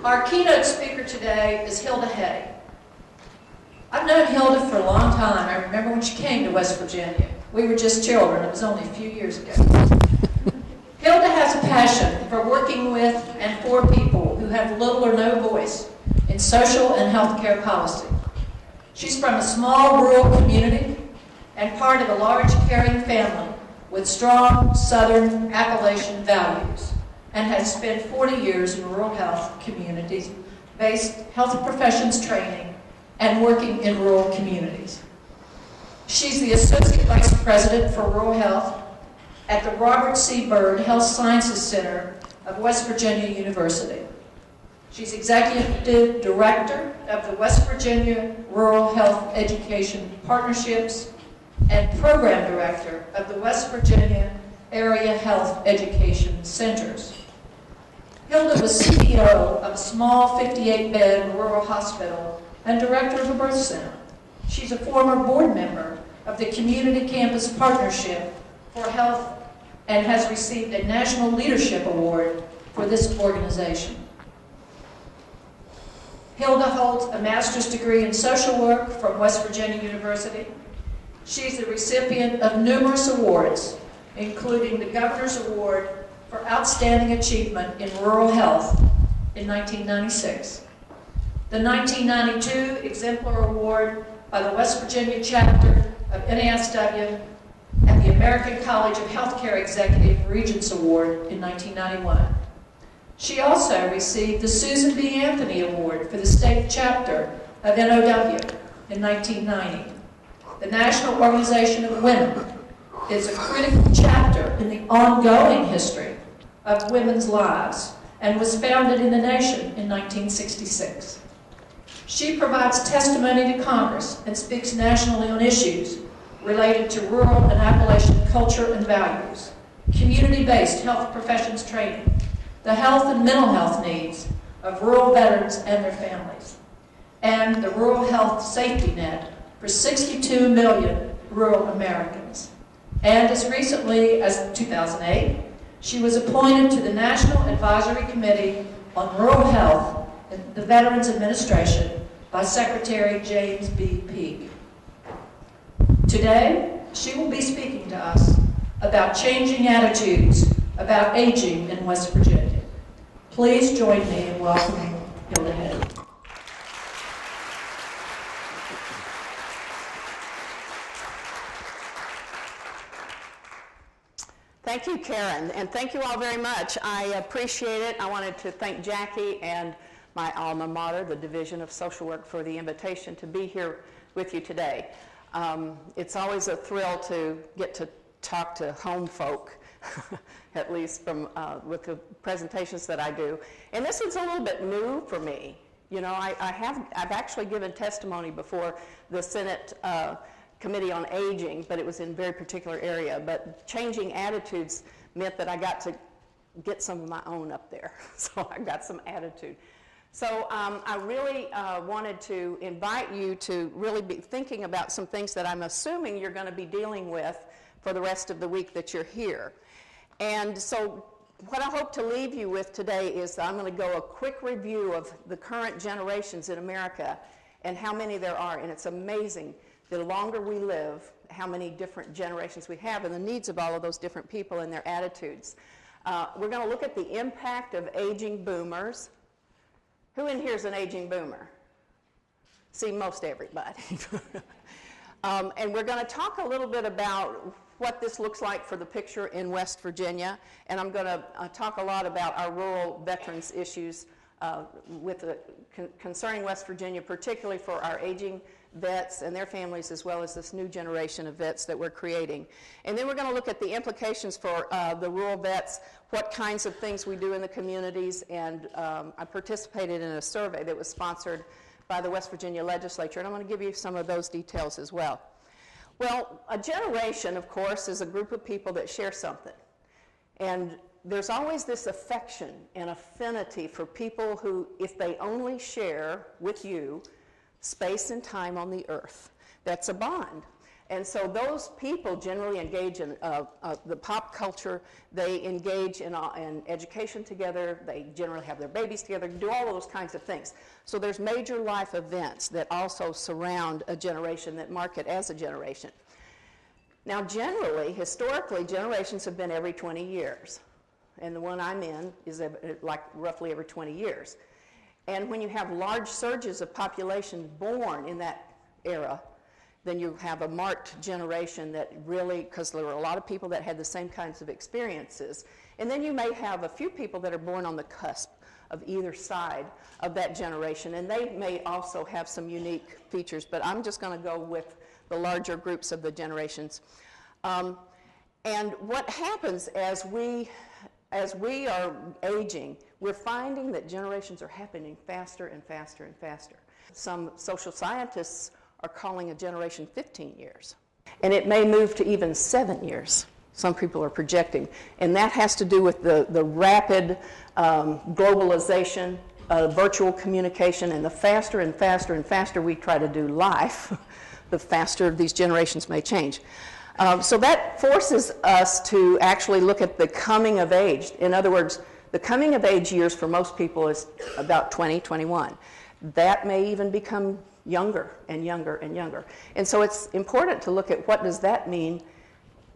Our keynote speaker today is Hilda R. I've known Hilda for a long time. I remember when she came to West Virginia. We were just children. It was only a few years ago. Hilda has a passion for working with and for people who have little or no voice in social and healthcare policy. She's from a small rural community and part of a large caring family with strong Southern Appalachian values, and has spent 40 years in rural health communities-based health professions training and working in rural communities. She's the Associate Vice President for Rural Health at the Robert C. Byrd Health Sciences Center of West Virginia University. She's Executive Director of the West Virginia Rural Health Education Partnerships and Program Director of the West Virginia Area Health Education Centers. Hilda was CEO of a small 58-bed rural hospital and director of a birth center. She's a former board member of the Community Campus Partnership for Health and has received a National Leadership Award for this organization. Hilda holds a master's degree in social work from West Virginia University. She's the recipient of numerous awards, including the Governor's Award for Outstanding Achievement in Rural Health in 1996, the 1992 Exemplar Award by the West Virginia chapter of NASW, and the American College of Healthcare Executive Regents Award in 1991. She also received the Susan B. Anthony Award for the state chapter of NOW in 1990. The National Organization of Women is a critical chapter in the ongoing history of women's lives and was founded in the nation in 1966. She provides testimony to Congress and speaks nationally on issues related to rural and Appalachian culture and values, community-based health professions training, the health and mental health needs of rural veterans and their families, and the rural health safety net for 62 million rural Americans. And as recently as 2008, she was appointed to the National Advisory Committee on Rural Health in the Veterans Administration by Secretary James B. Peake. Today, she will be speaking to us about changing attitudes about aging in West Virginia. Please join me in welcoming Hilda R. Thank you, Karen, and thank you all very much. I appreciate it. I wanted to thank Jackie and my alma mater, the Division of Social Work, for the invitation to be here with you today. It's always a thrill to get to talk to home folk, at least from with the presentations that I do. And this one's a little bit new for me. You know, I've actually given testimony before the Senate Committee on Aging, but it was in a very particular area. But changing attitudes meant that I got to get some of my own up there. So I got some attitude. So I really wanted to invite you to really be thinking about some things that I'm assuming you're going to be dealing with for the rest of the week that you're here. And so what I hope to leave you with today is I'm going to go a quick review of the current generations in America and how many there are. And it's amazing, the longer we live, how many different generations we have and the needs of all of those different people and their attitudes. We're going to look at the impact of aging boomers. Who in here is an aging boomer? See, most everybody. And we're going to talk a little bit about what this looks like for the picture in West Virginia, and I'm going to talk a lot about our rural veterans issues concerning West Virginia, particularly for our aging vets and their families, as well as this new generation of vets that we're creating. And then we're going to look at the implications for the rural vets, what kinds of things we do in the communities, and I participated in a survey that was sponsored by the West Virginia legislature, and I'm going to give you some of those details as well. Well, a generation, of course, is a group of people that share something. And there's always this affection and affinity for people who, if they only share with you space and time on the earth, that's a bond. And so those people generally engage in the pop culture. They engage in education together. They generally have their babies together, do all of those kinds of things. So there's major life events that also surround a generation that mark it as a generation. Now generally, historically, generations have been every 20 years. And the one I'm in is like roughly every 20 years. And when you have large surges of population born in that era, then you have a marked generation that really, because there were a lot of people that had the same kinds of experiences. And then you may have a few people that are born on the cusp of either side of that generation, and they may also have some unique features, but I'm just going to go with the larger groups of the generations. And what happens as we are aging, we're finding that generations are happening faster and faster and faster. Some social scientists are calling a generation 15 years. And it may move to even 7 years, some people are projecting. And that has to do with the rapid globalization, virtual communication, and the faster and faster and faster we try to do life, the faster these generations may change. So that forces us to actually look at the coming of age. In other words, the coming of age years for most people is about 20, 21. That may even become younger and younger and younger. And so it's important to look at what does that mean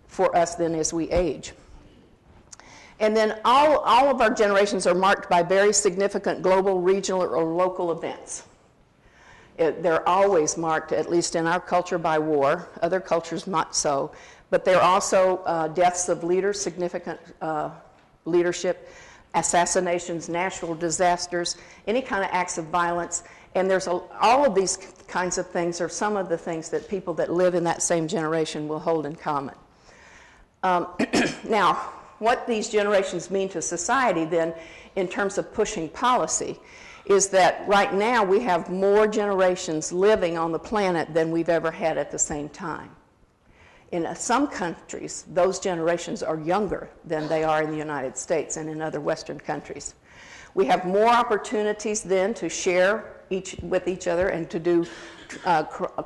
for us then as we age. And then all of our generations are marked by very significant global, regional, or local events. They're always marked, at least in our culture, by war. Other cultures not so. But they're also deaths of leaders, significant leadership, assassinations, natural disasters, any kind of acts of violence. And there's all of these kinds of things are some of the things that people that live in that same generation will hold in common. Now, what these generations mean to society then in terms of pushing policy is that right now we have more generations living on the planet than we've ever had at the same time. In some countries, those generations are younger than they are in the United States and in other Western countries. We have more opportunities then to share with each other and to do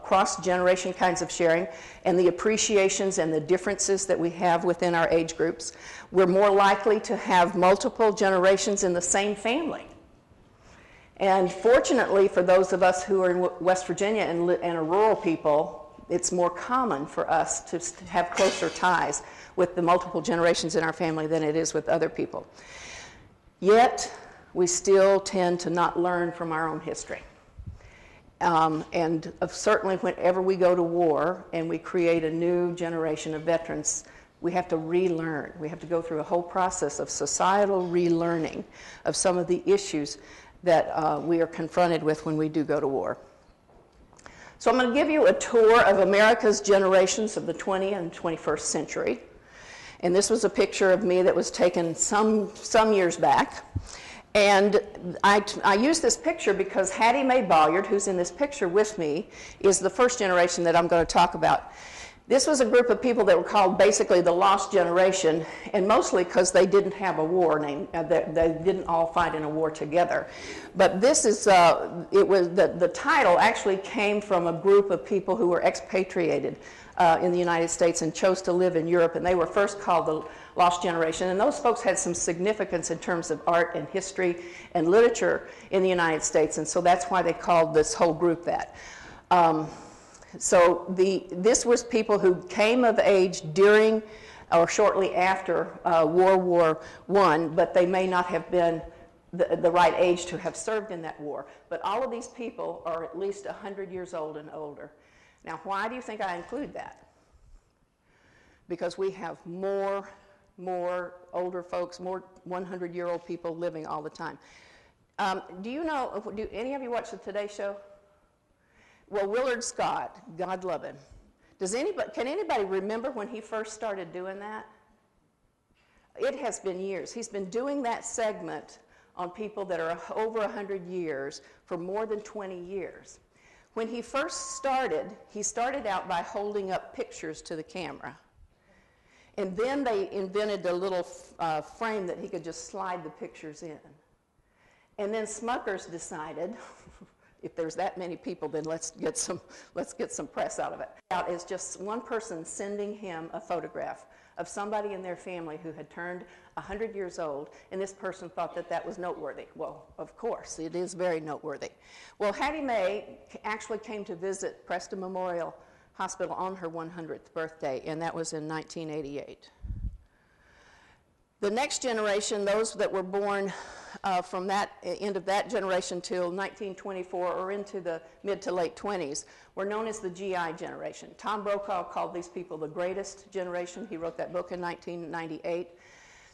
cross-generation kinds of sharing, and the appreciations and the differences that we have within our age groups. We're more likely to have multiple generations in the same family. And fortunately for those of us who are in West Virginia and are rural people, it's more common for us to have closer ties with the multiple generations in our family than it is with other people. Yet, we still tend to not learn from our own history. And certainly whenever we go to war and we create a new generation of veterans, we have to relearn. We have to go through a whole process of societal relearning of some of the issues that we are confronted with when we do go to war. So I'm going to give you a tour of America's generations of the 20th and 21st century. And this was a picture of me that was taken some years back. And I use this picture because Hattie Mae Bolliard, who's in this picture with me, is the first generation that I'm going to talk about. This was a group of people that were called basically the lost generation, and mostly because they didn't have a war name. They didn't all fight in a war together. But this is, the title actually came from a group of people who were expatriated in the United States and chose to live in Europe, and they were first called the Lost Generation. And those folks had some significance in terms of art and history and literature in the United States, and so that's why they called this whole group that. So this was people who came of age during or shortly after World War I, but they may not have been the right age to have served in that war. But all of these people are at least 100 years old and older. Now, why do you think I include that? Because we have more older folks, more 100-year-old people living all the time. Do any of you watch the Today Show? Well, Willard Scott, God love him. Can anybody remember when he first started doing that? It has been years. He's been doing that segment on people that are over 100 years for more than 20 years. When he first started, he started out by holding up pictures to the camera. And then they invented a little frame that he could just slide the pictures in. And then Smuckers decided if there's that many people, then let's get some press out of it. Out is just one person sending him a photograph of somebody in their family who had turned 100 years old, and this person thought that that was noteworthy. Well, of course, it is very noteworthy. Well, Hattie Mae actually came to visit Preston Memorial Hospital on her 100th birthday, and that was in 1988. The next generation, those that were born from that end of that generation till 1924 or into the mid to late 20s, were known as the GI generation. Tom Brokaw called these people the greatest generation. He wrote that book in 1998.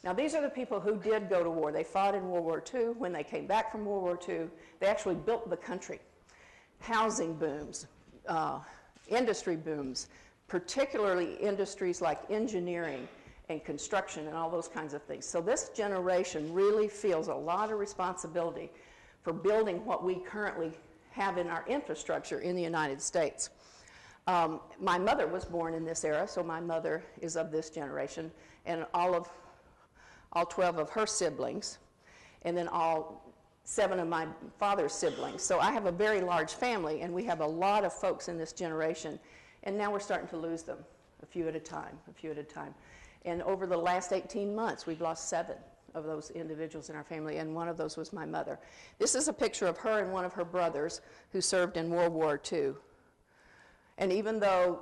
Now, these are the people who did go to war. They fought in World War II. When they came back from World War II, they actually built the country. Housing booms, industry booms, particularly industries like engineering and construction and all those kinds of things. So this generation really feels a lot of responsibility for building what we currently have in our infrastructure in the United States. My mother was born in this era, so my mother is of this generation, and all 12 of her siblings, and then all 7 of my father's siblings. So I have a very large family, and we have a lot of folks in this generation, and now we're starting to lose them, a few at a time. And over the last 18 months, we've lost 7 of those individuals in our family, and one of those was my mother. This is a picture of her and one of her brothers who served in World War II. And even though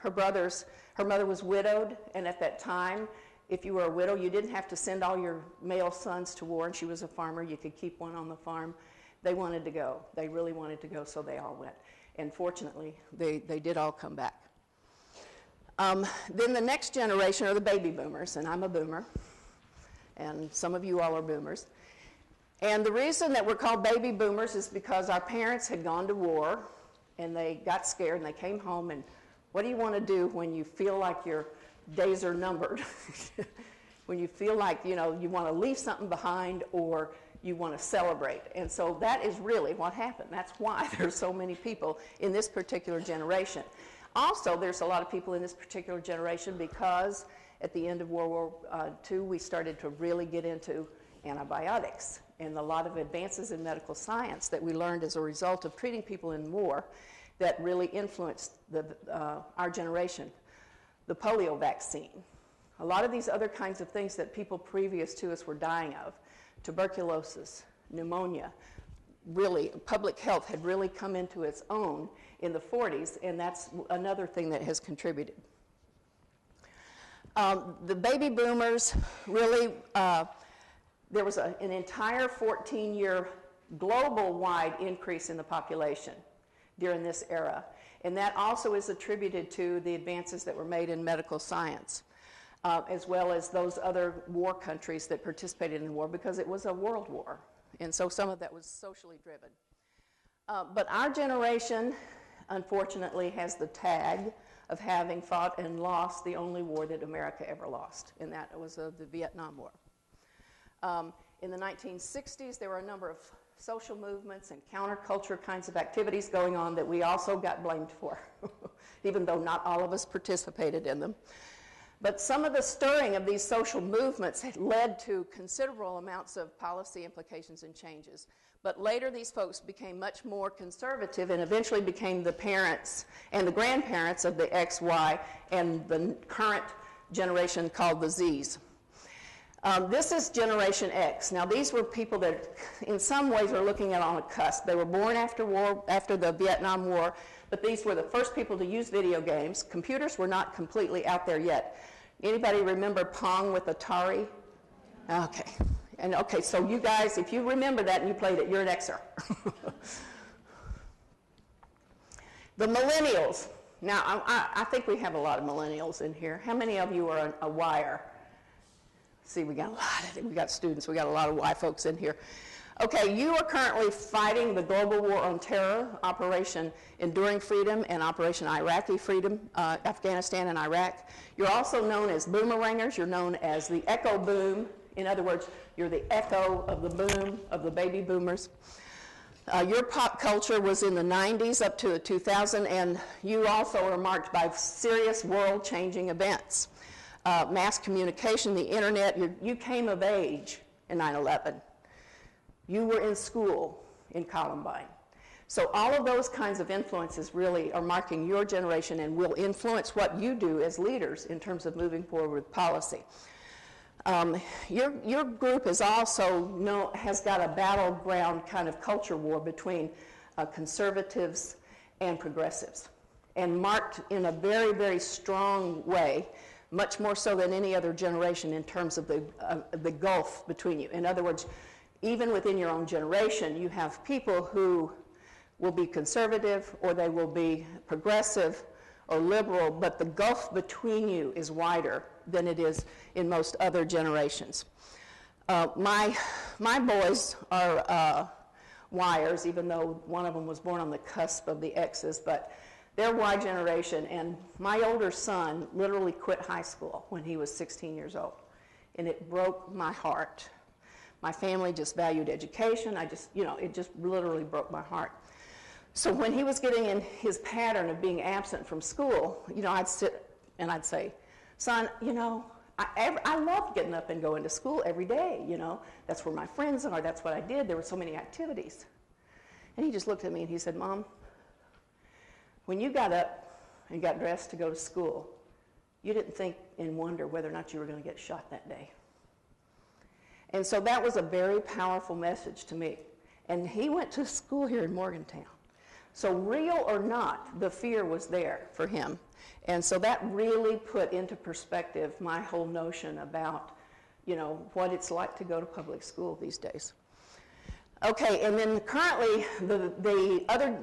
her mother was widowed, and at that time, if you were a widow, you didn't have to send all your male sons to war, and she was a farmer. You could keep one on the farm. They wanted to go. They really wanted to go, so they all went. And fortunately, they did all come back. Then the next generation are the baby boomers, and I'm a boomer, and some of you all are boomers. And the reason that we're called baby boomers is because our parents had gone to war, and they got scared, and they came home, and what do you want to do when you feel like your days are numbered? When you feel like, you want to leave something behind, or you want to celebrate. And so that is really what happened. That's why there's so many people in this particular generation. Also, there's a lot of people in this particular generation because at the end of World War II, we started to really get into antibiotics and a lot of advances in medical science that we learned as a result of treating people in war that really influenced our generation. The polio vaccine, a lot of these other kinds of things that people previous to us were dying of, tuberculosis, pneumonia, really, public health had really come into its own in the 40s, and that's another thing that has contributed. The baby boomers really, there was an entire 14-year global-wide increase in the population during this era, and that also is attributed to the advances that were made in medical science, as well as those other war countries that participated in the war, because it was a world war. And so some of that was socially driven. But our generation, unfortunately, has the tag of having fought and lost the only war that America ever lost, and that was the Vietnam War. In the 1960s, there were a number of social movements and counterculture kinds of activities going on that we also got blamed for, even though not all of us participated in them. But some of the stirring of these social movements had led to considerable amounts of policy implications and changes. But later these folks became much more conservative and eventually became the parents and the grandparents of the X, Y, and the current generation called the Zs. This is Generation X. Now these were people that in some ways are looking at on a cusp. They were born after the Vietnam War, but these were the first people to use video games. Computers were not completely out there yet. Anybody remember Pong with Atari? Okay. And okay, so you guys, if you remember that and you played it, you're an Xer. The millennials. Now, I think we have a lot of millennials in here. How many of you are a Y'er? See, we got students, we got a lot of Y folks in here. Okay, you are currently fighting the global war on terror, Operation Enduring Freedom and Operation Iraqi Freedom, Afghanistan and Iraq. You're also known as boomerangers. You're known as the echo boom. In other words, you're the echo of the boom of the baby boomers. Your pop culture was in the 90s up to 2000, and you also are marked by serious world-changing events. Mass communication, the internet, you came of age in 9/11. You were in school in Columbine. So all of those kinds of influences really are marking your generation and will influence what you do as leaders in terms of moving forward with policy. Your group is also has got a battleground kind of culture war between conservatives and progressives, and marked in a very, very strong way, much more so than any other generation in terms of the gulf between you. In other words, even within your own generation, you have people who will be conservative or they will be progressive or liberal, but the gulf between you is wider than it is in most other generations. My boys are Yers, even though one of them was born on the cusp of the X's, but they're Y generation, and my older son literally quit high school when he was 16 years old, and it broke my heart. My family just valued education. It just literally broke my heart. So when he was getting in his pattern of being absent from school, I'd sit and I'd say, son, I love getting up and going to school every day, That's where my friends are. That's what I did. There were so many activities. And he just looked at me and he said, Mom, when you got up and got dressed to go to school, you didn't think and wonder whether or not you were going to get shot that day. And so that was a very powerful message to me. And he went to school here in Morgantown. So real or not, the fear was there for him. And so that really put into perspective my whole notion about, what it's like to go to public school these days. Okay, and then currently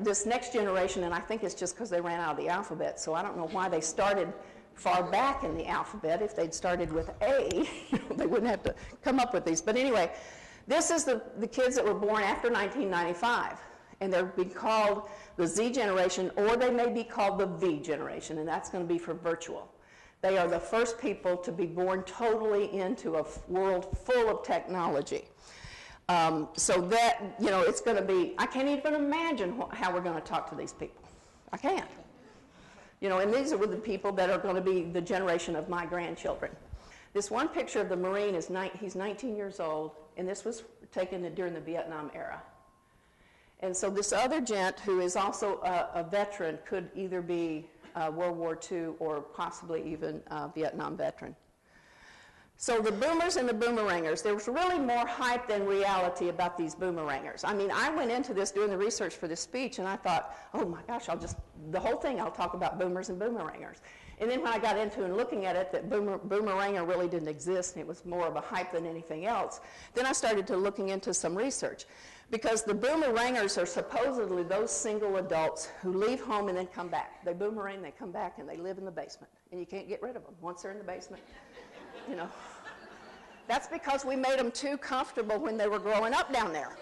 this next generation, and I think it's just because they ran out of the alphabet, so I don't know why they started far back in the alphabet. If they'd started with A, they wouldn't have to come up with these. But anyway, this is the kids that were born after 1995. And they're being called the Z generation, or they may be called the V generation, and that's going to be for virtual. They are the first people to be born totally into a world full of technology. So that, it's going to be, I can't even imagine how we're going to talk to these people. I can't. And these are the people that are going to be the generation of my grandchildren. This one picture of the Marine, he's 19 years old, and this was taken during the Vietnam era. And so this other gent, who is also a veteran, could either be World War II or possibly even a Vietnam veteran. So the boomers and the boomerangers, there was really more hype than reality about these boomerangers. I mean, I went into this doing the research for this speech, and I thought, oh my gosh, the whole thing I'll talk about boomers and boomerangers. And then when I got into and looking at it, that boomeranger really didn't exist, and it was more of a hype than anything else, then I started to looking into some research. Because the boomerangers are supposedly those single adults who leave home and then come back. They boomerang, they come back, and they live in the basement. And you can't get rid of them. Once they're in the basement, That's because we made them too comfortable when they were growing up down there.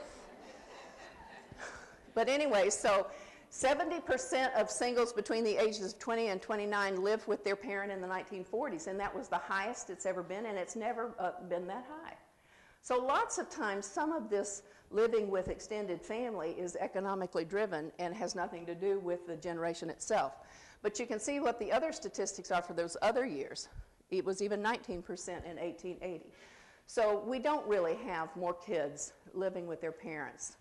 But anyway, so 70% of singles between the ages of 20 and 29 lived with their parent in the 1940s, and that was the highest it's ever been, and it's never been that high. So lots of times, some of this living with extended family is economically driven and has nothing to do with the generation itself. But you can see what the other statistics are for those other years. It was even 19% in 1880. So we don't really have more kids living with their parents.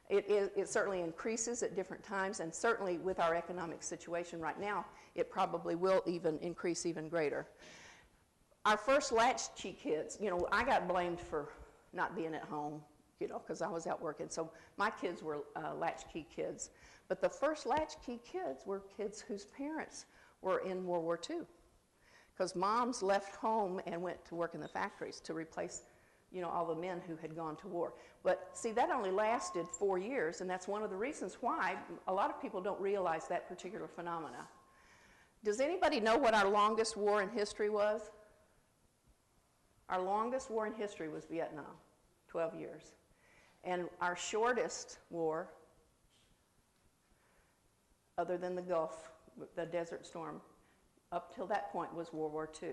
It certainly increases at different times, and certainly with our economic situation right now, it probably will even increase even greater. Our first latchkey kids, I got blamed for not being at home, because I was out working. So my kids were latchkey kids. But the first latchkey kids were kids whose parents were in World War II. Because moms left home and went to work in the factories to replace, all the men who had gone to war. But see, that only lasted 4 years, and that's one of the reasons why a lot of people don't realize that particular phenomena. Does anybody know what our longest war in history was? Our longest war in history was Vietnam, 12 years. And our shortest war, other than the Gulf, the Desert Storm, up till that point was World War II.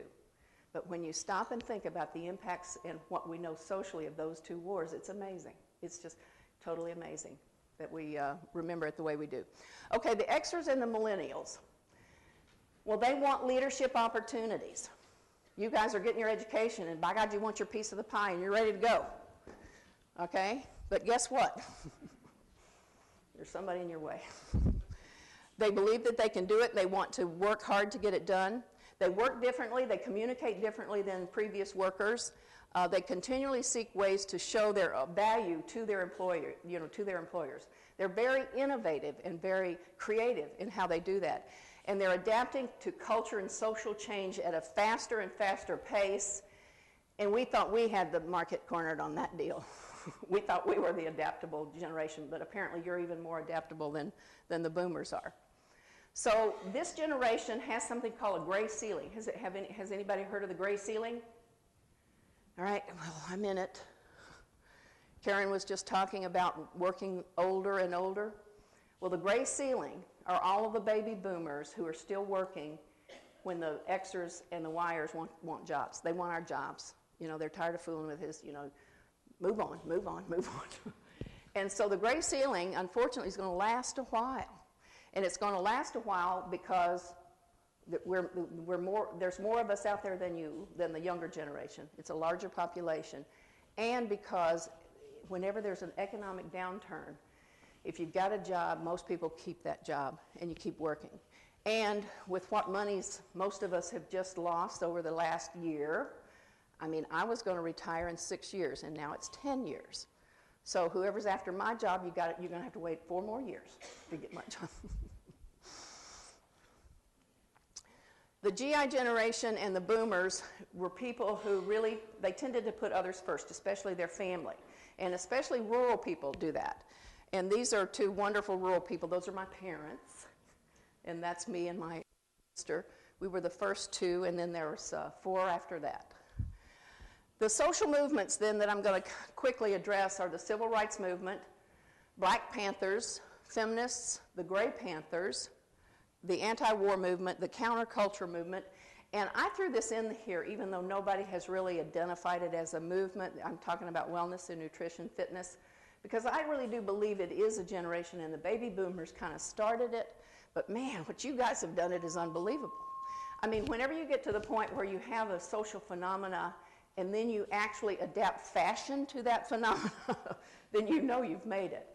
But when you stop and think about the impacts and what we know socially of those two wars, it's amazing. It's just totally amazing that we remember it the way we do. Okay, the Xers and the millennials. Well, they want leadership opportunities. You guys are getting your education, and by God, you want your piece of the pie, and you're ready to go. Okay? But guess what? There's somebody in your way. They believe that they can do it. They want to work hard to get it done. They work differently. They communicate differently than previous workers. They continually seek ways to show their value to their employers. They're very innovative and very creative in how they do that. And they're adapting to culture and social change at a faster and faster pace. And we thought we had the market cornered on that deal. We thought we were the adaptable generation, but apparently you're even more adaptable than the boomers are. So this generation has something called a gray ceiling. Has anybody heard of the gray ceiling? All right, well, I'm in it. Karen was just talking about working older and older. Well, the gray ceiling are all of the baby boomers who are still working when the Xers and the Yers want jobs. They want our jobs. You know, they're tired of fooling with his, move on, move on, move on. And so the gray ceiling, unfortunately, is going to last a while. And it's going to last a while because there's more of us out there than the younger generation. It's a larger population. And because whenever there's an economic downturn, if you've got a job, most people keep that job and you keep working. And with what monies most of us have just lost over the last year, I mean, I was going to retire in 6 years, and now it's 10 years. So whoever's after my job, you're going to have to wait 4 more years to get my job. The GI generation and the boomers were people who really, they tended to put others first, especially their family. And especially rural people do that. And these are 2 wonderful rural people. Those are my parents. And that's me and my sister. We were the first 2, and then there was 4 after that. The social movements then that I'm going to quickly address are the Civil Rights Movement, Black Panthers, feminists, the Gray Panthers, the anti-war movement, the counterculture movement, and I threw this in here even though nobody has really identified it as a movement. I'm talking about wellness and nutrition, fitness, because I really do believe it is a generation, and the baby boomers kind of started it, but man, what you guys have done, it is unbelievable. I mean, whenever you get to the point where you have a social phenomena and then you actually adapt fashion to that phenomena, then you know you've made it.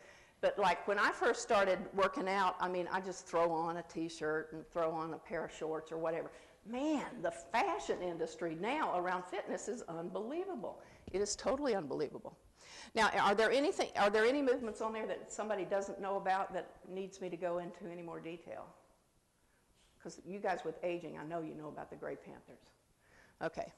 But like when I first started working out, I mean, I just throw on a t-shirt and throw on a pair of shorts or whatever. Man, the fashion industry now around fitness is unbelievable. It is totally unbelievable. Now, are there any movements on there that somebody doesn't know about that needs me to go into any more detail? Because you guys with aging, I know you know about the Gray Panthers. Okay.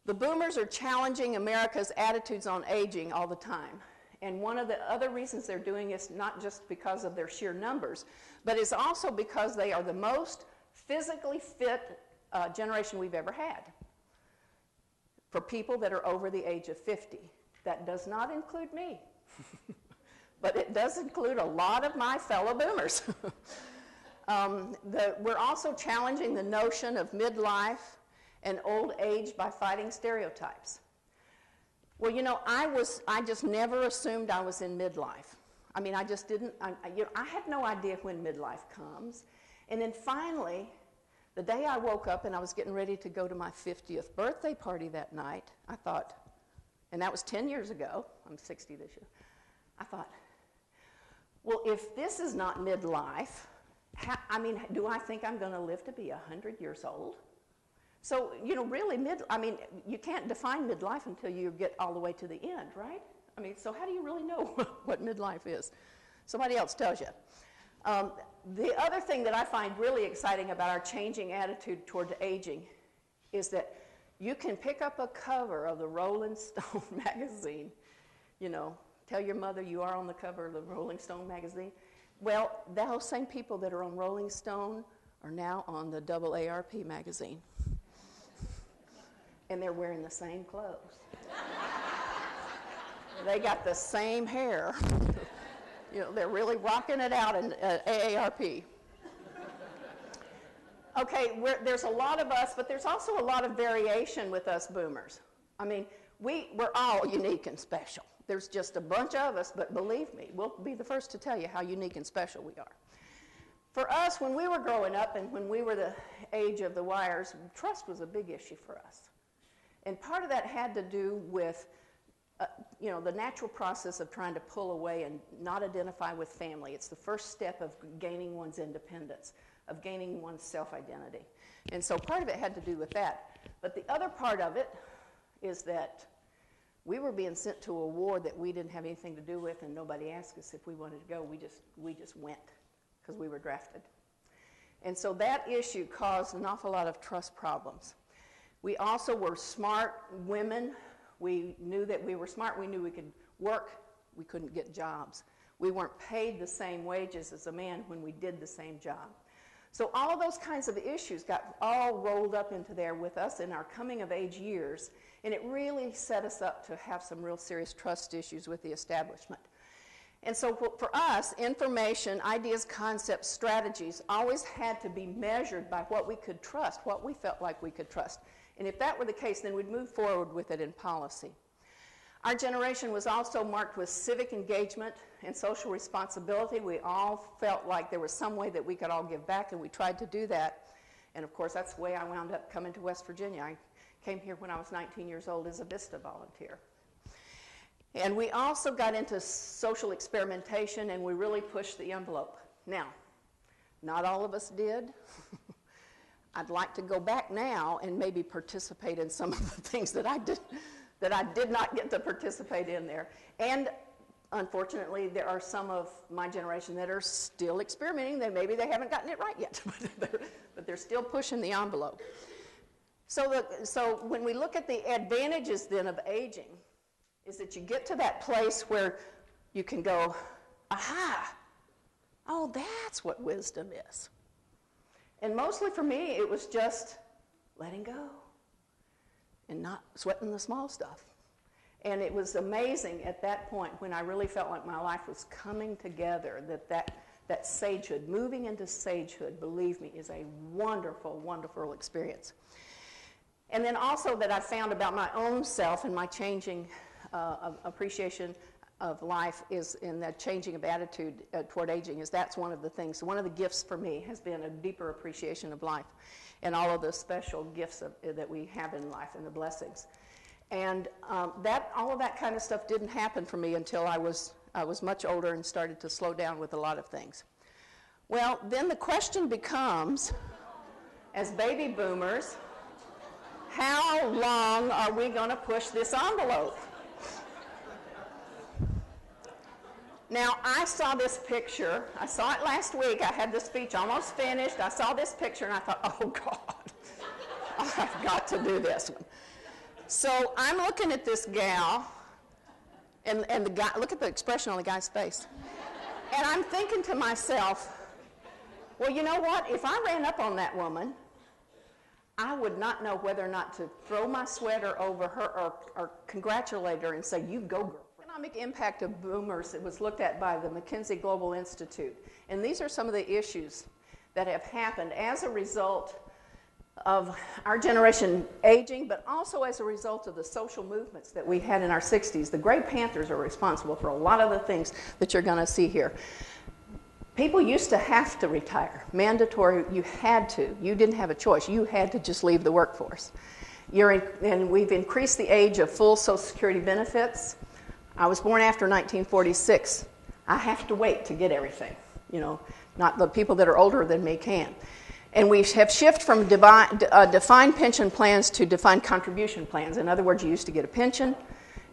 The boomers are challenging America's attitudes on aging all the time. And one of the other reasons they're doing is not just because of their sheer numbers, but it's also because they are the most physically fit generation we've ever had. For people that are over the age of 50. That does not include me. But it does include a lot of my fellow boomers. We're also challenging the notion of midlife and old age by fighting stereotypes. Well, you know, I just never assumed I was in midlife. I mean, I just didn't, I had no idea when midlife comes. And then finally, the day I woke up and I was getting ready to go to my 50th birthday party that night, I thought, and that was 10 years ago, I'm 60 this year, I thought, well, if this is not midlife, do I think I'm going to live to be 100 years old? So, you know, really, you can't define midlife until you get all the way to the end, right? I mean, so how do you really know what midlife is? Somebody else tells you. The other thing that I find really exciting about our changing attitude toward aging is that you can pick up a cover of the Rolling Stone magazine, you know, tell your mother you are on the cover of the Rolling Stone magazine. Well, those same people that are on Rolling Stone are now on the AARP magazine. And they're wearing the same clothes. They got the same hair. You know, they're really rocking it out in AARP. Okay, there's a lot of us, but there's also a lot of variation with us boomers. I mean, we're all unique and special. There's just a bunch of us, but believe me, we'll be the first to tell you how unique and special we are. For us, when we were growing up and when we were the age of the wires, trust was a big issue for us. And part of that had to do with the natural process of trying to pull away and not identify with family. It's the first step of gaining one's independence, of gaining one's self-identity. And so part of it had to do with that. But the other part of it is that we were being sent to a war that we didn't have anything to do with, and nobody asked us if we wanted to go. We just went because we were drafted. And so that issue caused an awful lot of trust problems. We also were smart women. We knew that we were smart. We knew we could work. We couldn't get jobs. We weren't paid the same wages as a man when we did the same job. So all of those kinds of issues got all rolled up into there with us in our coming of age years, and it really set us up to have some real serious trust issues with the establishment. And so for us, information, ideas, concepts, strategies always had to be measured by what we could trust, what we felt like we could trust. And if that were the case, then we'd move forward with it in policy. Our generation was also marked with civic engagement and social responsibility. We all felt like there was some way that we could all give back, and we tried to do that. And of course, that's the way I wound up coming to West Virginia. I came here when I was 19 years old as a VISTA volunteer. And we also got into social experimentation, and we really pushed the envelope. Now, not all of us did. I'd like to go back now and maybe participate in some of the things that I did not get to participate in there. And unfortunately, there are some of my generation that are still experimenting. Maybe they haven't gotten it right yet, but they're still pushing the envelope. So when we look at the advantages then of aging, is that you get to that place where you can go, aha, oh, that's what wisdom is. And mostly for me, it was just letting go and not sweating the small stuff. And it was amazing at that point when I really felt like my life was coming together, that sagehood, moving into sagehood, believe me, is a wonderful, wonderful experience. And then also that I found about my own self and my changing appreciation of life is in the changing of attitude toward aging, is that's one of the things. One of the gifts for me has been a deeper appreciation of life and all of the special gifts that we have in life and the blessings. And all of that kind of stuff didn't happen for me until I was much older and started to slow down with a lot of things. Well, then the question becomes, as baby boomers, how long are we going to push this envelope? Now, I saw this picture. I saw it last week. I had this speech almost finished. I saw this picture, and I thought, oh, God, I've got to do this one. So I'm looking at this gal, and the guy, look at the expression on the guy's face. And I'm thinking to myself, well, you know what? If I ran up on that woman, I would not know whether or not to throw my sweater over her or congratulate her and say, you go, girl. Economic impact of boomers, it was looked at by the McKinsey Global Institute. And these are some of the issues that have happened as a result of our generation aging, but also as a result of the social movements that we had in our 60s. The Gray Panthers are responsible for a lot of the things that you're going to see here. People used to have to retire. Mandatory, you had to. You didn't have a choice. You had to just leave the workforce. And we've increased the age of full Social Security benefits. I was born after 1946. I have to wait to get everything. Not the people that are older than me can. And we have shifted from defined pension plans to defined contribution plans. In other words, you used to get a pension,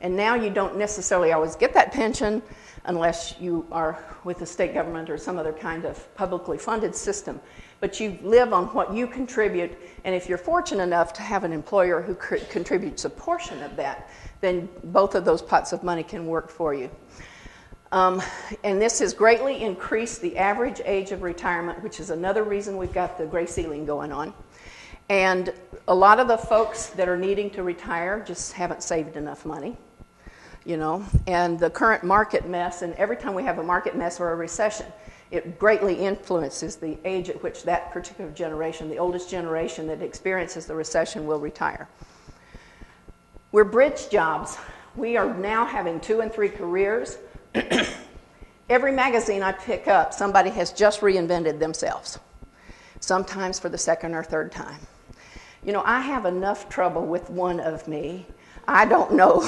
and now you don't necessarily always get that pension unless you are with the state government or some other kind of publicly funded system. But you live on what you contribute, and if you're fortunate enough to have an employer who contributes a portion of that, then both of those pots of money can work for you. And this has greatly increased the average age of retirement, which is another reason we've got the gray ceiling going on. And a lot of the folks that are needing to retire just haven't saved enough money, and the current market mess, and every time we have a market mess or a recession, it greatly influences the age at which that particular generation, the oldest generation that experiences the recession, will retire. We're bridge jobs. We are now having 2 and 3 careers. Every magazine I pick up, somebody has just reinvented themselves, sometimes for the second or third time. I have enough trouble with one of me. I don't know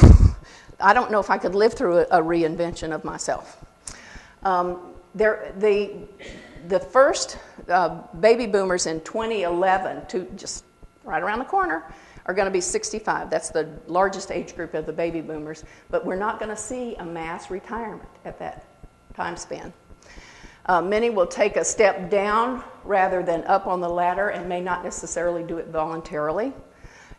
I don't know if I could live through a reinvention of myself. The first baby boomers in 2011, just right around the corner, are going to be 65. That's the largest age group of the baby boomers. But we're not going to see a mass retirement at that time span. Many will take a step down rather than up on the ladder and may not necessarily do it voluntarily.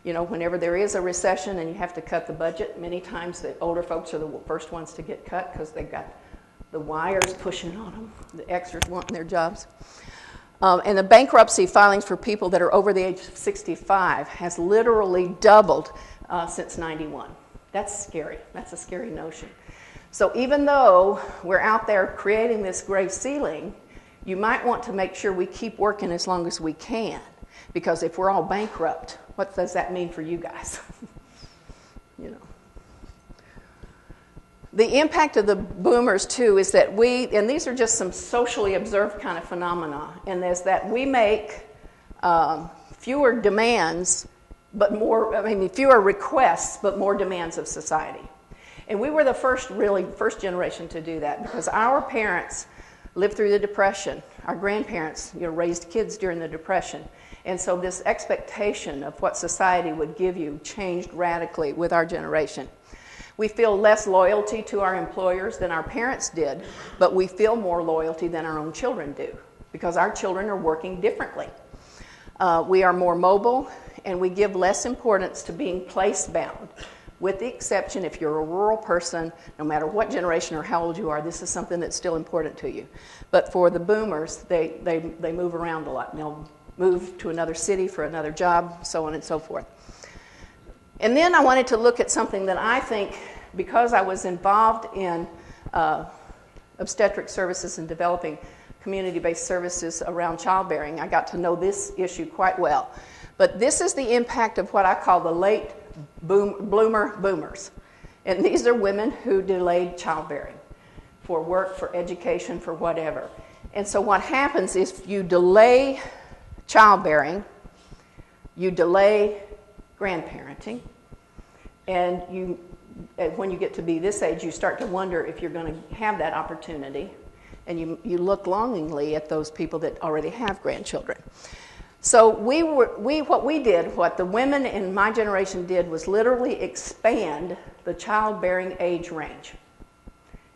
You know, whenever there is a recession and you have to cut the budget, many times the older folks are the first ones to get cut because they've got the wires pushing on them, the extras wanting their jobs. And the bankruptcy filings for people that are over the age of 65 has literally doubled since 91. That's scary. That's a scary notion. So even though we're out there creating this gray ceiling, you might want to make sure we keep working as long as we can. Because if we're all bankrupt, what does that mean for you guys? You know. The impact of the boomers, too, is that and these are just some socially observed kind of phenomena, and is that we make fewer demands, fewer requests, but more demands of society. And we were the first generation to do that, because our parents lived through the Depression. Our grandparents, raised kids during the Depression. And so this expectation of what society would give you changed radically with our generation. We feel less loyalty to our employers than our parents did, but we feel more loyalty than our own children do, because our children are working differently. We are more mobile, and we give less importance to being place-bound, with the exception if you're a rural person, no matter what generation or how old you are, this is something that's still important to you. But for the boomers, they move around a lot, and they'll move to another city for another job, so on and so forth. And then I wanted to look at something that I think, because I was involved in obstetric services and developing community-based services around childbearing, I got to know this issue quite well. But this is the impact of what I call the late bloomer boomers. And these are women who delayed childbearing for work, for education, for whatever. And so what happens is you delay childbearing, you delay grandparenting, and when you get to be this age, you start to wonder if you're going to have that opportunity, and you look longingly at those people that already have grandchildren. So what the women in my generation did was literally expand the childbearing age range.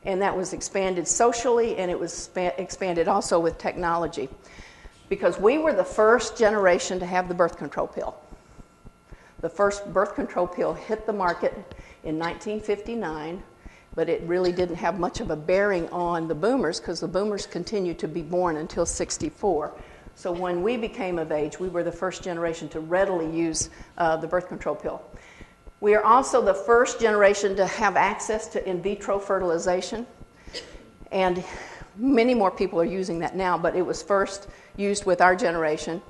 And that was expanded socially, and it was expanded also with technology. Because we were the first generation to have the birth control pill. The first birth control pill hit the market in 1959, but it really didn't have much of a bearing on the boomers, because the boomers continued to be born until 64. So when we became of age, we were the first generation to readily use the birth control pill. We are also the first generation to have access to in vitro fertilization, and many more people are using that now, but it was first used with our generation.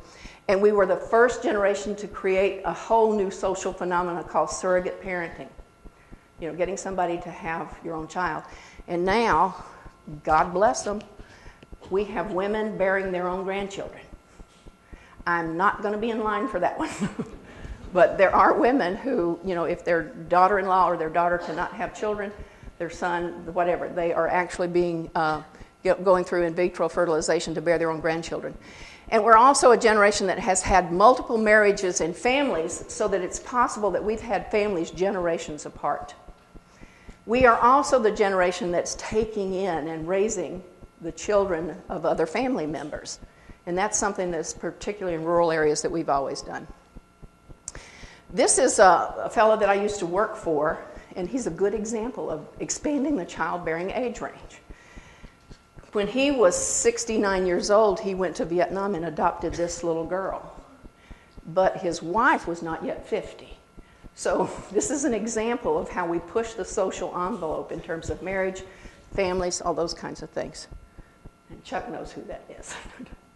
And we were the first generation to create a whole new social phenomenon called surrogate parenting. Getting somebody to have your own child. And now, God bless them, we have women bearing their own grandchildren. I'm not going to be in line for that one. But there are women who, if their daughter-in-law or their daughter cannot have children, their son, whatever, they are actually going through in vitro fertilization to bear their own grandchildren. And we're also a generation that has had multiple marriages and families, so that it's possible that we've had families generations apart. We are also the generation that's taking in and raising the children of other family members. And that's something that's particularly in rural areas that we've always done. This is a fellow that I used to work for, and he's a good example of expanding the childbearing age range. When he was 69 years old, he went to Vietnam and adopted this little girl. But his wife was not yet 50. So this is an example of how we push the social envelope in terms of marriage, families, all those kinds of things. And Chuck knows who that is.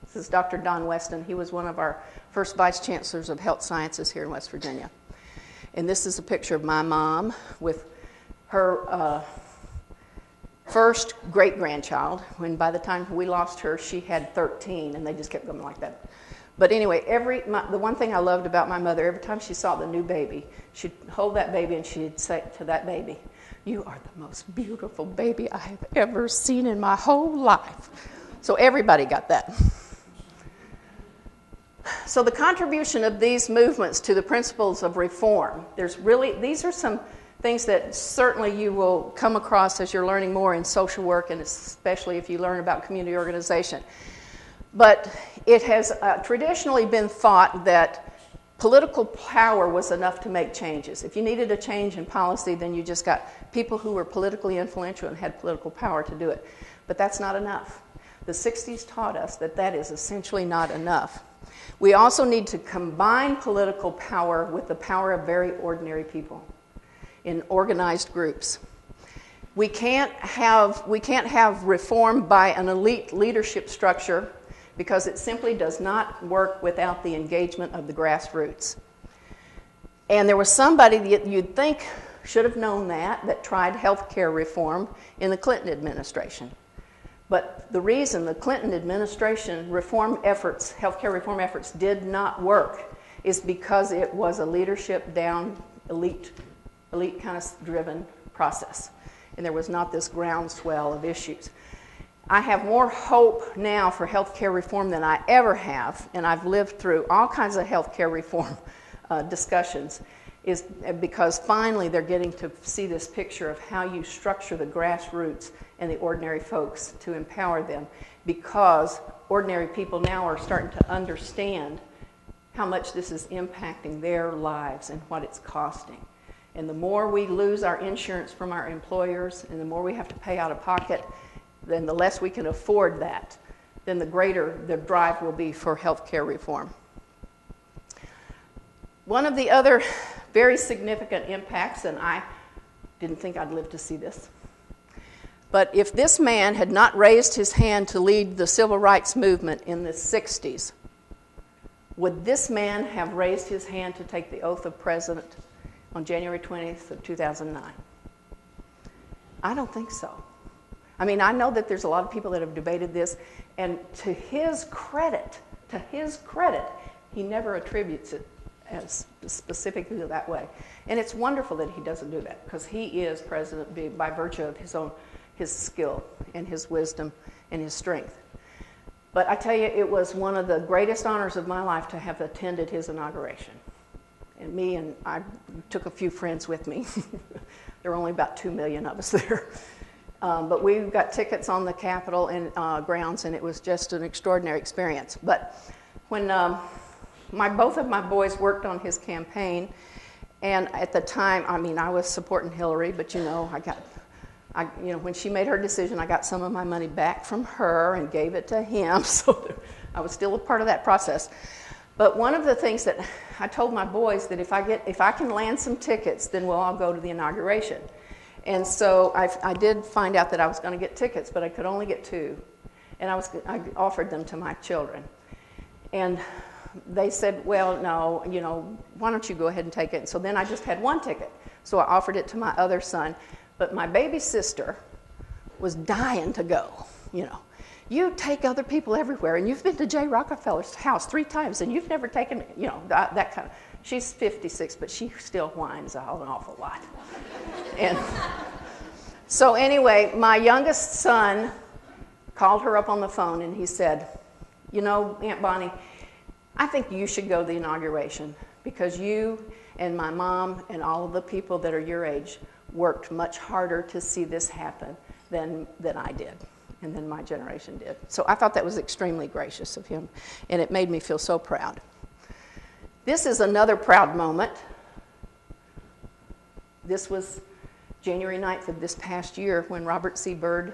This is Dr. Don Weston. He was one of our first vice chancellors of health sciences here in West Virginia. And this is a picture of my mom with her first great-grandchild, when by the time we lost her, she had 13, and they just kept going like that. But anyway, the one thing I loved about my mother, every time she saw the new baby, she'd hold that baby and she'd say to that baby, "You are the most beautiful baby I have ever seen in my whole life." So everybody got that. So the contribution of these movements to the principles of reform, these are some things that certainly you will come across as you're learning more in social work, and especially if you learn about community organization. But it has traditionally been thought that political power was enough to make changes. If you needed a change in policy, then you just got people who were politically influential and had political power to do it. But that's not enough. The 60s taught us that that is essentially not enough. We also need to combine political power with the power of very ordinary people in organized groups. We can't have reform by an elite leadership structure, because it simply does not work without the engagement of the grassroots. And there was somebody that you'd think should have known that tried health care reform in the Clinton administration. But the reason the Clinton administration health care reform efforts did not work is because it was a leadership down, elite kind of driven process. And there was not this groundswell of issues. I have more hope now for healthcare reform than I ever have, and I've lived through all kinds of healthcare reform discussions, is because finally they're getting to see this picture of how you structure the grassroots and the ordinary folks to empower them, because ordinary people now are starting to understand how much this is impacting their lives and what it's costing. And the more we lose our insurance from our employers and the more we have to pay out of pocket, then the less we can afford that, then the greater the drive will be for health care reform. One of the other very significant impacts, and I didn't think I'd live to see this, but if this man had not raised his hand to lead the civil rights movement in the 60s, would this man have raised his hand to take the oath of president on January 20th of 2009? I don't think so. I mean, I know that there's a lot of people that have debated this, and to his credit, he never attributes it as specifically that way. And it's wonderful that he doesn't do that, because he is president by virtue of his skill and his wisdom and his strength. But I tell you, it was one of the greatest honors of my life to have attended his inauguration. And I took a few friends with me. There were only about 2 million of us there. But we got tickets on the Capitol and grounds, and it was just an extraordinary experience. But when both of my boys worked on his campaign, and at the time, I mean, I was supporting Hillary, but when she made her decision, I got some of my money back from her and gave it to him, so I was still a part of that process. But one of the things that I told my boys that if I can land some tickets, then we'll all go to the inauguration. And so I did find out that I was going to get tickets, but I could only get 2. And I offered them to my children. And they said, well, no, why don't you go ahead and take it? And so then I just had 1 ticket. So I offered it to my other son. But my baby sister was dying to go, You take other people everywhere, and you've been to Jay Rockefeller's house 3 times, and you've never taken, that kind of. She's 56, but she still whines an awful lot. And so anyway, my youngest son called her up on the phone, and he said, Aunt Bonnie, I think you should go to the inauguration, because you and my mom and all of the people that are your age worked much harder to see this happen than I did, and than my generation did. So I thought that was extremely gracious of him, and it made me feel so proud. This is another proud moment. This was January 9th of this past year when Robert C. Byrd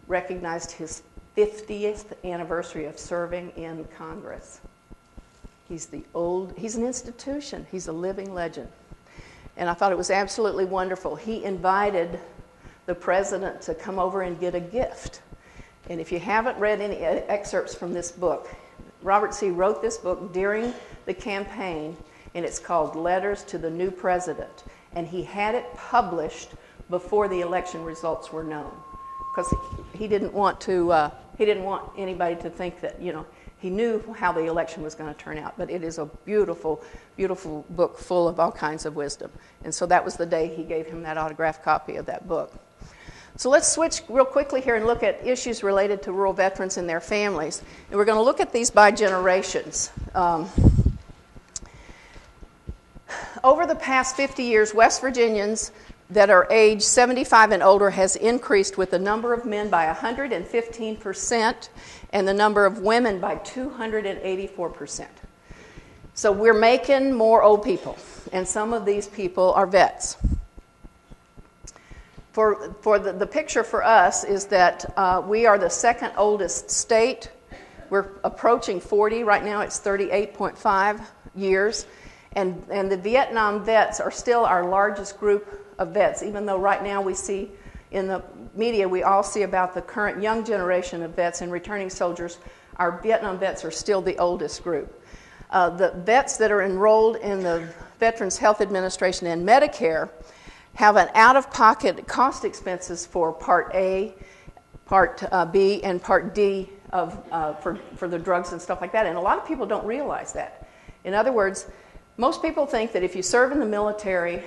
recognized his 50th anniversary of serving in Congress. He's an institution. He's a living legend. And I thought it was absolutely wonderful. He invited the president to come over and get a gift. And if you haven't read any excerpts from this book, Robert C. wrote this book during the campaign, and it's called Letters to the New President. And he had it published before the election results were known, because he didn't want anybody to think that He knew how the election was going to turn out, but it is a beautiful, beautiful book full of all kinds of wisdom. And so that was the day he gave him that autographed copy of that book. So let's switch real quickly here and look at issues related to rural veterans and their families. And we're going to look at these by generations. Over the past 50 years, West Virginians that are age 75 and older has increased with the number of men by 115% and the number of women by 284%. So we're making more old people, and some of these people are vets. For the picture for us is that we are the second oldest state. We're approaching 40. Right now it's 38.5 years. And the Vietnam vets are still our largest group of vets, even though right now we see in the media, we all see about the current young generation of vets and returning soldiers. Our Vietnam vets are still the oldest group. The vets that are enrolled in the Veterans Health Administration and Medicare have an out-of-pocket cost expenses for Part A, Part B, and Part D for the drugs and stuff like that. And a lot of people don't realize that. In other words, most people think that if you serve in the military,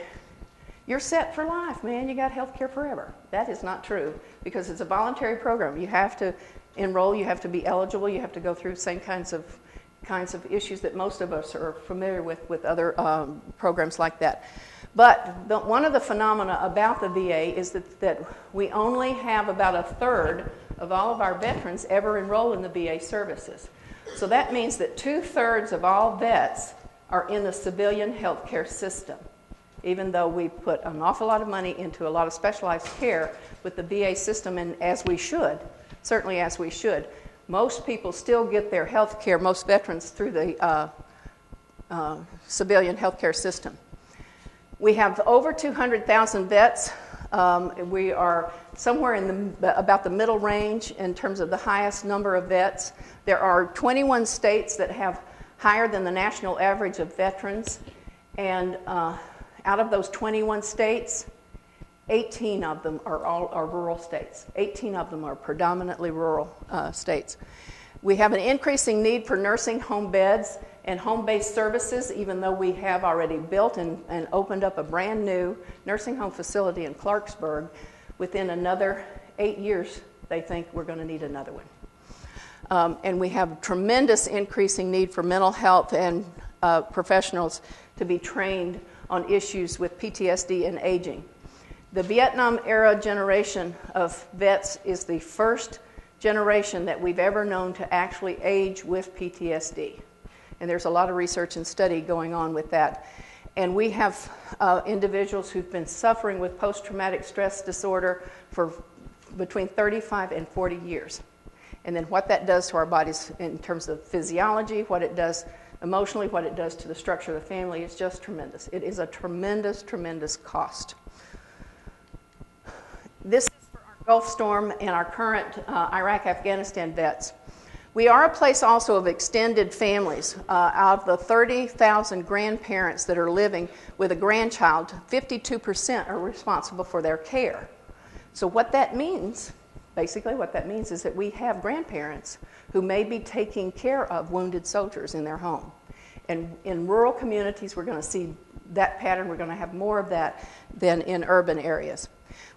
you're set for life, man. You got health care forever. That is not true because it's a voluntary program. You have to enroll. You have to be eligible. You have to go through the same kinds of issues that most of us are familiar with other programs like that. But one of the phenomena about the VA is that we only have about a third of all of our veterans ever enroll in the VA services. So that means that 2/3 of all vets are in the civilian health care system. Even though we put an awful lot of money into a lot of specialized care with the VA system, and as we should, certainly as we should, most people still get their health care, most veterans, through the civilian health care system. We have over 200,000 vets. We are somewhere in about the middle range in terms of the highest number of vets. There are 21 states that have higher than the national average of veterans, and out of those 21 states, 18 of them are rural states. 18 of them are predominantly rural states. We have an increasing need for nursing home beds and home-based services, even though we have already built and opened up a brand new nursing home facility in Clarksburg. Within another 8 years, they think we're going to need another one. And we have tremendous increasing need for mental health and professionals to be trained on issues with PTSD and aging. The Vietnam era generation of vets is the first generation that we've ever known to actually age with PTSD. And there's a lot of research and study going on with that. And we have individuals who've been suffering with post-traumatic stress disorder for between 35 and 40 years. And then what that does to our bodies in terms of physiology, what it does emotionally, what it does to the structure of the family is just tremendous. It is a tremendous, tremendous cost. This is for our Gulf Storm and our current Iraq-Afghanistan vets. We are a place also of extended families. Out of the 30,000 grandparents that are living with a grandchild, 52% are responsible for their care. So what that means, basically what that means is that we have grandparents who may be taking care of wounded soldiers in their home. And in rural communities, we're going to see that pattern. We're going to have more of that than in urban areas.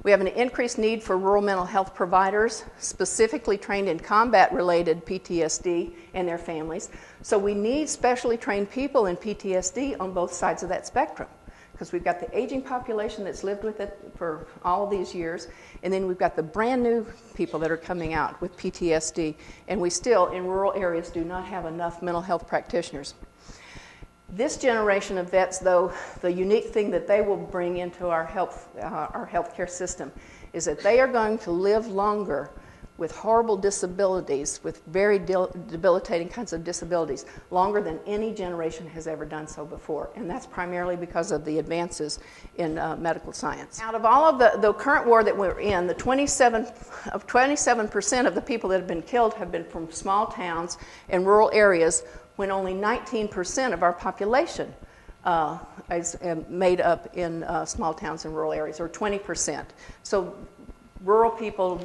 We have an increased need for rural mental health providers, specifically trained in combat-related PTSD and their families. So we need specially trained people in PTSD on both sides of that spectrum, because we've got the aging population that's lived with it for all these years, and then we've got the brand new people that are coming out with PTSD, and we still, in rural areas, do not have enough mental health practitioners. This generation of vets, though, the unique thing that they will bring into our healthcare system is that they are going to live longer with horrible disabilities, with very debilitating kinds of disabilities, longer than any generation has ever done so before. And that's primarily because of the advances in medical science. Out of all of the current war that we're in, the 27% of the people that have been killed have been from small towns and rural areas, when only 19% of our population is made up in small towns and rural areas, or 20%. So rural people,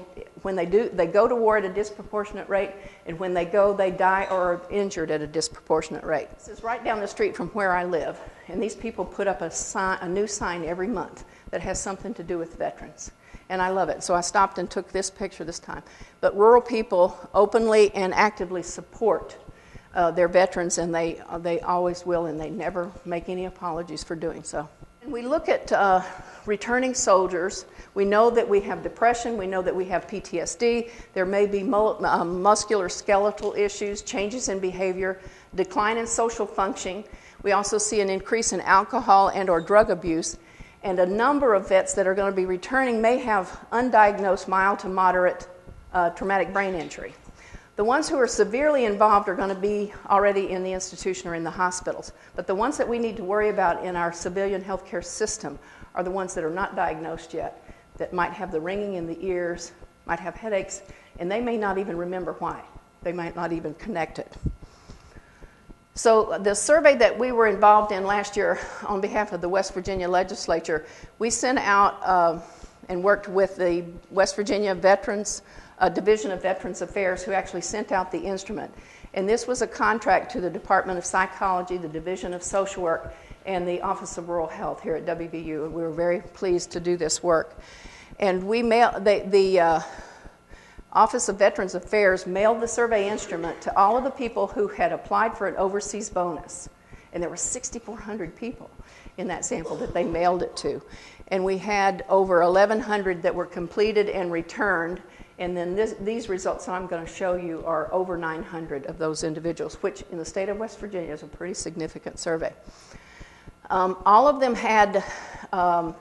when they go to war at a disproportionate rate, and when they go, they die or are injured at a disproportionate rate. This is right down the street from where I live, and these people put up a new sign every month that has something to do with veterans. And I love it. So I stopped and took this picture this time. But rural people openly and actively support their veterans, and they always will, and they never make any apologies for doing so. And we look at returning soldiers. We know that we have depression. We know that we have PTSD. There may be muscular skeletal issues, changes in behavior, decline in social functioning. We also see an increase in alcohol and or drug abuse. And a number of vets that are going to be returning may have undiagnosed mild to moderate traumatic brain injury. The ones who are severely involved are going to be already in the institution or in the hospitals. But the ones that we need to worry about in our civilian healthcare system are the ones that are not diagnosed yet, that might have the ringing in the ears, might have headaches, and they may not even remember why. They might not even connect it. So the survey that we were involved in last year on behalf of the West Virginia legislature, we sent out and worked with the West Virginia Veterans Division of Veterans Affairs, who actually sent out the instrument. And this was a contract to the Department of Psychology, the Division of Social Work, and the Office of Rural Health here at WVU. And we were very pleased to do this work. And we the Office of Veterans Affairs mailed the survey instrument to all of the people who had applied for an overseas bonus. And there were 6,400 people in that sample that they mailed it to. And we had over 1,100 that were completed and returned. And then these results that I'm going to show you are over 900 of those individuals, which in the state of West Virginia is a pretty significant survey. All of them had,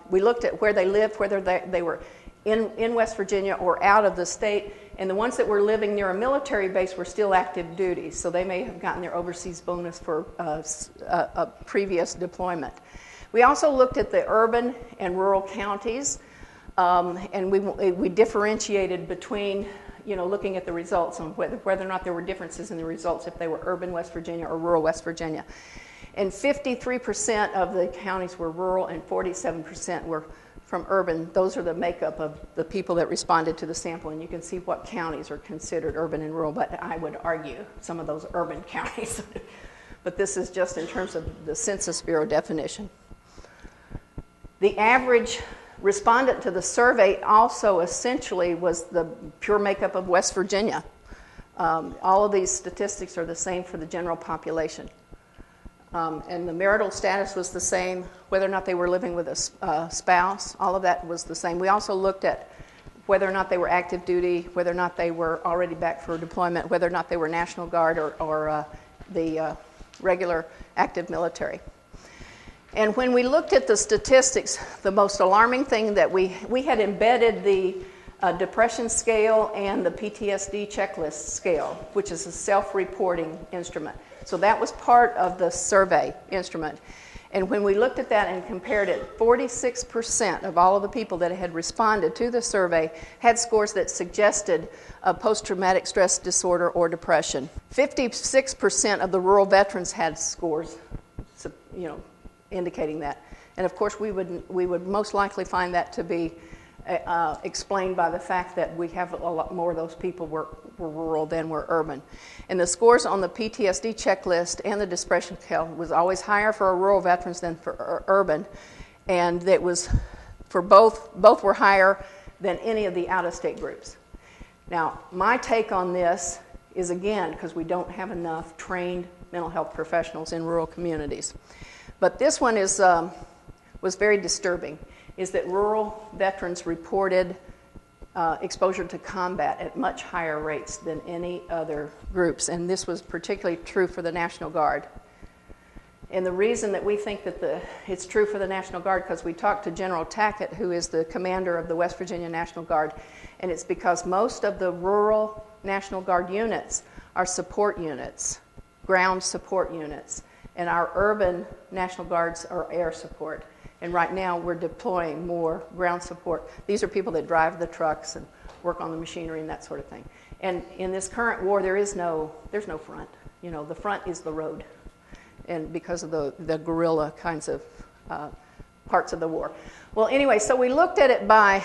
we looked at where they lived, whether they were in West Virginia or out of the state, and the ones that were living near a military base were still active duty, so they may have gotten their overseas bonus for a previous deployment. We also looked at the urban and rural counties. And we differentiated between, looking at the results on whether or not there were differences in the results if they were urban West Virginia or rural West Virginia. And 53% of the counties were rural and 47% were from urban. Those are the makeup of the people that responded to the sample, and you can see what counties are considered urban and rural, but I would argue some of those urban counties. But this is just in terms of the Census Bureau definition. The average respondent to the survey also essentially was the pure makeup of West Virginia. All of these statistics are the same for the general population. And the marital status was the same, whether or not they were living with a spouse, all of that was the same. We also looked at whether or not they were active duty, whether or not they were already back for deployment, whether or not they were National Guard or the regular active military. And when we looked at the statistics, the most alarming thing that we had embedded the depression scale and the PTSD checklist scale, which is a self-reporting instrument. So that was part of the survey instrument. And when we looked at that and compared it, 46% of all of the people that had responded to the survey had scores that suggested a post-traumatic stress disorder or depression. 56% of the rural veterans had scores, indicating that. And of course, we would most likely find that to be explained by the fact that we have a lot more of those people were rural than were urban. And the scores on the PTSD checklist and the depression scale was always higher for rural veterans than for urban, and it was for both were higher than any of the out-of-state groups. Now, my take on this is, again, because we don't have enough trained mental health professionals in rural communities. But this one was very disturbing, is that rural veterans reported exposure to combat at much higher rates than any other groups, and this was particularly true for the National Guard. And the reason that we think that it's true for the National Guard, because we talked to General Tackett, who is the commander of the West Virginia National Guard, and it's because most of the rural National Guard units are support units, ground support units, and our urban National Guards are air support. And right now we're deploying more ground support. These are people that drive the trucks and work on the machinery and that sort of thing. And in this current war, there's no front. The front is the road, and because of the guerrilla kinds of parts of the war. Well, anyway, so we looked at it by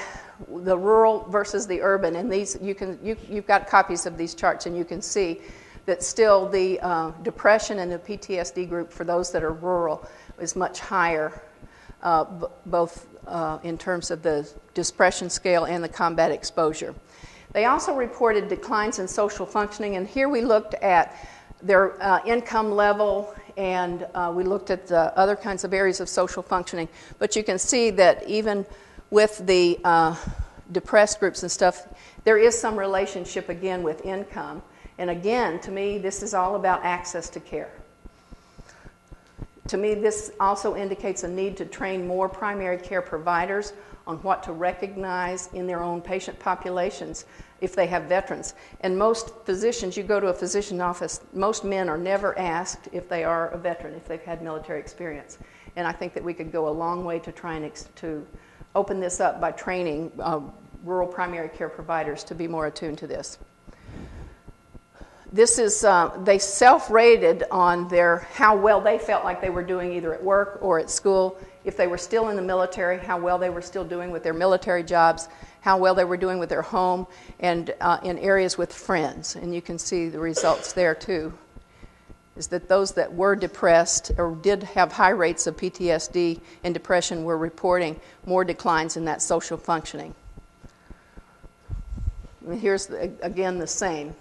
the rural versus the urban, and these you've got copies of these charts, and you can see that still the depression and the PTSD group for those that are rural is much higher, both in terms of the depression scale and the combat exposure. They also reported declines in social functioning, and here we looked at their income level, and we looked at the other kinds of areas of social functioning. But you can see that even with the depressed groups and stuff, there is some relationship again with income. And again, to me, this is all about access to care. To me, this also indicates a need to train more primary care providers on what to recognize in their own patient populations if they have veterans. And most physicians, you go to a physician office, most men are never asked if they are a veteran, if they've had military experience. And I think that we could go a long way to try and to open this up by training rural primary care providers to be more attuned to this. This is, they self-rated on how well they felt like they were doing either at work or at school. If they were still in the military, how well they were still doing with their military jobs, how well they were doing with their home, and in areas with friends. And you can see the results there too, is that those that were depressed or did have high rates of PTSD and depression were reporting more declines in that social functioning. And here's, again, the same.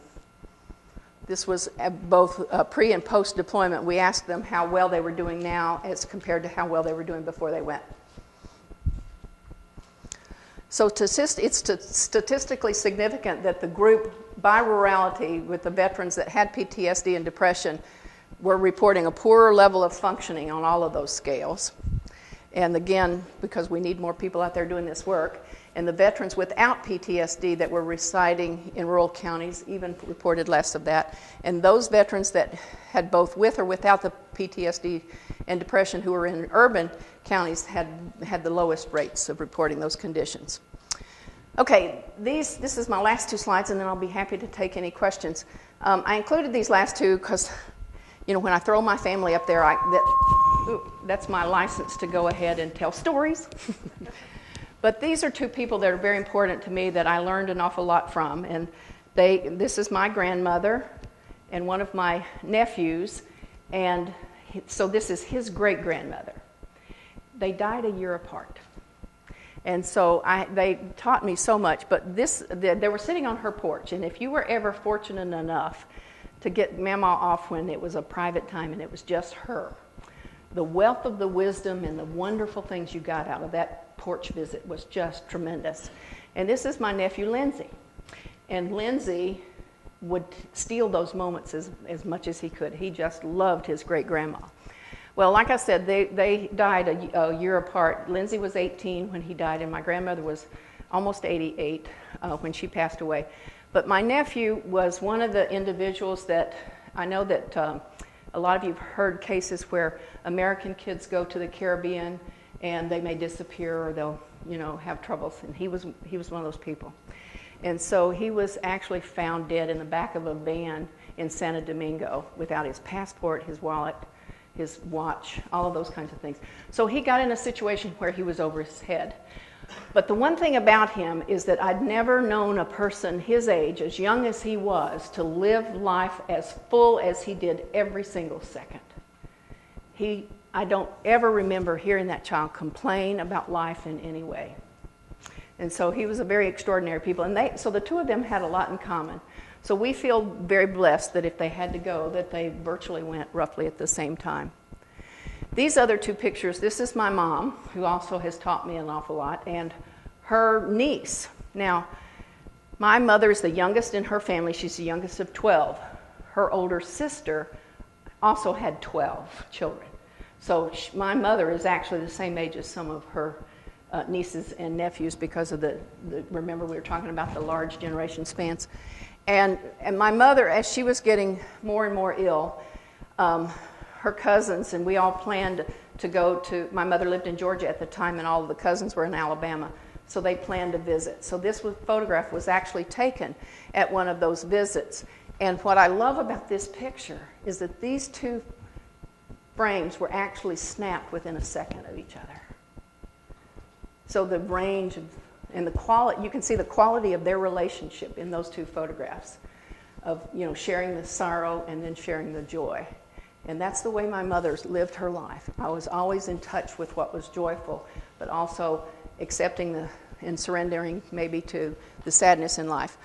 This was both pre- and post-deployment. We asked them how well they were doing now as compared to how well they were doing before they went. So it's statistically significant that the group by rurality with the veterans that had PTSD and depression were reporting a poorer level of functioning on all of those scales. And again, because we need more people out there doing this work. And the veterans without PTSD that were residing in rural counties even reported less of that. And those veterans that had both with or without the PTSD and depression who were in urban counties had the lowest rates of reporting those conditions. Okay, this is my last two slides, and then I'll be happy to take any questions. I included these last two because, you know, when I throw my family up there, that's my license to go ahead and tell stories. But these are two people that are very important to me that I learned an awful lot from. And this is my grandmother and one of my nephews. And so this is his great-grandmother. They died a year apart. And so they taught me so much. But they were sitting on her porch. And if you were ever fortunate enough to get Mama off when it was a private time and it was just her, the wealth of the wisdom and the wonderful things you got out of that porch visit was just tremendous. And this is my nephew, Lindsay. And Lindsay would steal those moments as much as he could. He just loved his great-grandma. Well, like I said, they died a year apart. Lindsay was 18 when he died, and my grandmother was almost 88 when she passed away. But my nephew was one of the individuals that I know that a lot of you have heard cases where American kids go to the Caribbean and they may disappear or they'll, have troubles. And he was one of those people. And so he was actually found dead in the back of a van in Santo Domingo without his passport, his wallet, his watch, all of those kinds of things. So he got in a situation where he was over his head. But the one thing about him is that I'd never known a person his age, as young as he was, to live life as full as he did every single second. I don't ever remember hearing that child complain about life in any way. And so he was a very extraordinary people. And so the two of them had a lot in common. So we feel very blessed that if they had to go, that they virtually went roughly at the same time. These other two pictures, this is my mom, who also has taught me an awful lot, and her niece. Now, my mother is the youngest in her family. She's the youngest of 12. Her older sister also had 12 children. So my mother is actually the same age as some of her nieces and nephews because of remember we were talking about the large generation spans. And my mother, as she was getting more and more ill, her cousins, and we all planned to go to, my mother lived in Georgia at the time, and all of the cousins were in Alabama, so they planned to visit. So this photograph was actually taken at one of those visits. And what I love about this picture is that these two frames were actually snapped within a second of each other. So the range of And the quality, you can see the quality of their relationship in those two photographs of, sharing the sorrow and then sharing the joy. And that's the way my mother lived her life. I was always in touch with what was joyful, but also accepting and surrendering maybe to the sadness in life.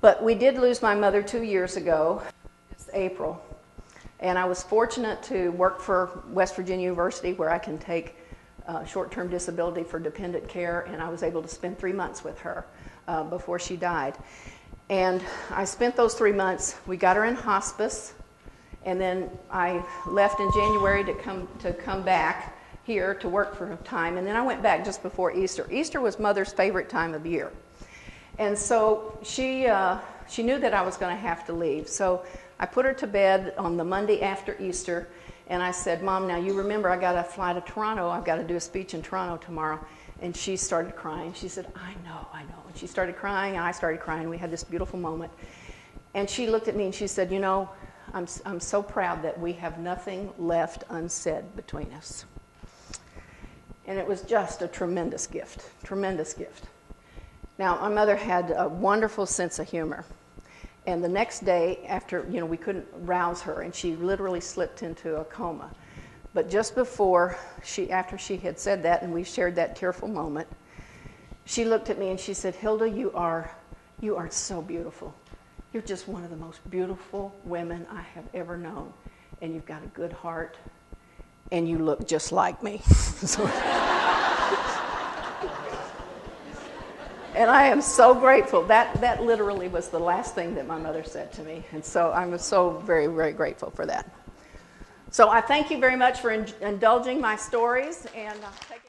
But we did lose my mother 2 years ago, this April. And I was fortunate to work for West Virginia University, where I can take short-term disability for dependent care, and I was able to spend 3 months with her before she died. And I spent those 3 months. We got her in hospice, and then I left in January to come back here to work for a time, and then I went back just before Easter. Easter was Mother's favorite time of year. And so she knew that I was going to have to leave. So I put her to bed on the Monday after Easter, and I said, Mom, now you remember I got to fly to Toronto. I've got to do a speech in Toronto tomorrow. And she started crying. She said, I know. And she started crying, and I started crying. We had this beautiful moment. And she looked at me and she said, I'm so proud that we have nothing left unsaid between us. And it was just a tremendous gift, tremendous gift. Now, my mother had a wonderful sense of humor. And the next day, after, we couldn't rouse her, and she literally slipped into a coma. But just before, after she had said that, and we shared that tearful moment, she looked at me and she said, Hilda, you are so beautiful. You're just one of the most beautiful women I have ever known. And you've got a good heart, and you look just like me. And I am so grateful. That literally was the last thing that my mother said to me. And so I'm so very, very grateful for that. So I thank you very much for indulging my stories and taking